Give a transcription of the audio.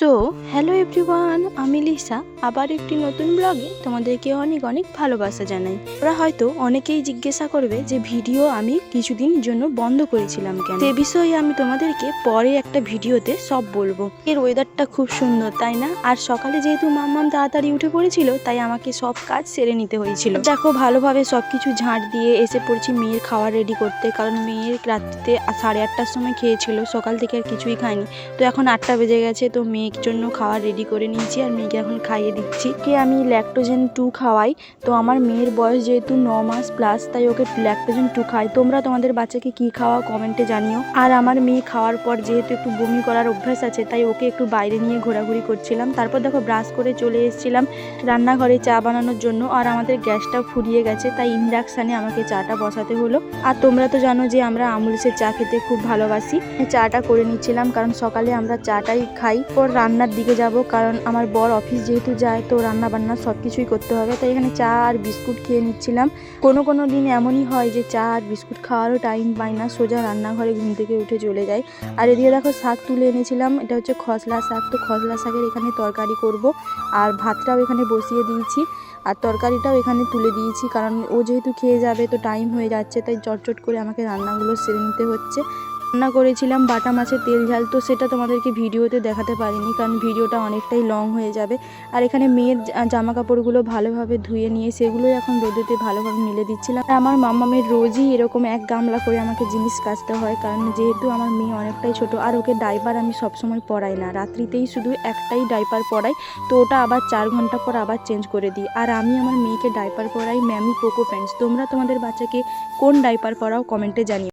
So hello everyone, আমি Lisa আবার একটি নতুন ব্লগে তোমাদেরকে অনেক অনেক ভালোবাসা জানাই। ওরা হয়তো অনেকেই জিজ্ঞাসা করবে যে ভিডিও আমি কিছুদিন জন্য বন্ধ করেছিলাম কেন। সে বিষয়ে আমি তোমাদেরকে পরে একটা ভিডিওতে সব বলবো। এর ওয়েদারটা খুব সুন্দর, তাই না? আর সকালে যেহেতু মাম্মাম তাড়াতাড়ি উঠে পড়েছিল, তাই আমাকে সব কাজ সেরে নিতে হয়েছিল। দেখো, ভালোভাবে সবকিছু ঝাঁট দিয়ে এসে পড়েছি মেয়ের খাওয়া রেডি করতে, কারণ মেয়ের রাত্রিতে 8:30টার সময় খেয়েছিল, সকাল থেকে আর কিছুই খায়নি। তো এখন 8টা বেজে গেছে, তো মেয়ের জন্য খাওয়া রেডি করে নিয়েছি আর মেয়েকে এখন খাইয়ে দিচ্ছি। কে আমি ল্যাকটোজেন 2 খাওয়াই। তো আমার মেয়ের বয়স যেহেতু 9 মাস প্লাস, তাই ওকে ল্যাকটোজেন 2 খাই। তোমরা তোমাদের বাচ্চাকে কি খাওয়া কমেন্টে জানিও। আর আমার মেয়ে খাওয়ার পর যেহেতু একটু বমি করার অভ্যাস আছে, তাই ওকে একটু বাইরে নিয়ে ঘোরাঘুরি করছিলাম। তারপর দেখো, ব্রাশ করে চলে এসেছিলাম রান্নাঘরে চা বানানোর জন্য। আর আমাদের গ্যাসটা ফুরিয়ে গেছে, তাই ইন্ডাকশানে আমাকে চাটা বসাতে হলো। আর তোমরা তো জানো যে আমরা আমুলসের চা খেতে খুব ভালোবাসি। চাটা করে নিচ্ছিলাম, কারণ সকালে আমরা চাটাই খাই। পর রান্নার দিকে যাব, কারণ আমার বর অফিস যেহেতু যায়, তো রান্না বান্না সব কিছুই করতে হবে। তাই এখানে চা আর বিস্কুট খেয়ে নিচ্ছিলাম। কোনো দিন এমনই হয় যে চা আর বিস্কুট খাওয়ারও টাইম পাই না, সোজা রান্নাঘরে ঘুম থেকে উঠে চলে যাই। আর এদিকে দেখো, শাক তুলে এনেছিলাম, এটা হচ্ছে খসলা শাক। তো খসলা শাকের এখানে তরকারি করব, আর ভাতটাও এখানে বসিয়ে দিয়েছি, আর তরকারিটাও এখানে তুলে দিয়েছি, কারণ ও যেহেতু খেয়ে যাবে তো টাইম হয়ে যাচ্ছে, তাই চটচট করে আমাকে রান্নাগুলো সেরে নিতে হচ্ছে। রান্না করেছিলাম বাটা মাছের তেল ঝাল, তো সেটা তোমাদেরকে ভিডিওতে দেখাতে পারিনি, কারণ ভিডিওটা অনেকটাই লং হয়ে যাবে। আর এখানে মেয়ের জামা কাপড়গুলো ভালোভাবে ধুয়ে নিয়ে সেগুলো এখন রোদেতে ভালোভাবে মেলে দিচ্ছিলাম। আমার মাম্মামের রোজই এরকম 1 গামলা করে আমাকে জিনিস কাচতে হয়, কারণ যেহেতু আমার মেয়ে অনেকটাই ছোট। আর ওকে ডাইপার আমি সবসময় পরাই না, রাত্রিতেই শুধু একটাই ডাইপার পরাই, তো ওটা আবার 4 ঘন্টা পর আবার চেঞ্জ করে দিই। আর আমি আমার মেয়েকে ডাইপার পরাই ম্যামি পোকো প্যান্টস। তোমরা তোমাদের বাচ্চাকে কোন ডাইপার পরাও কমেন্টে জানিও।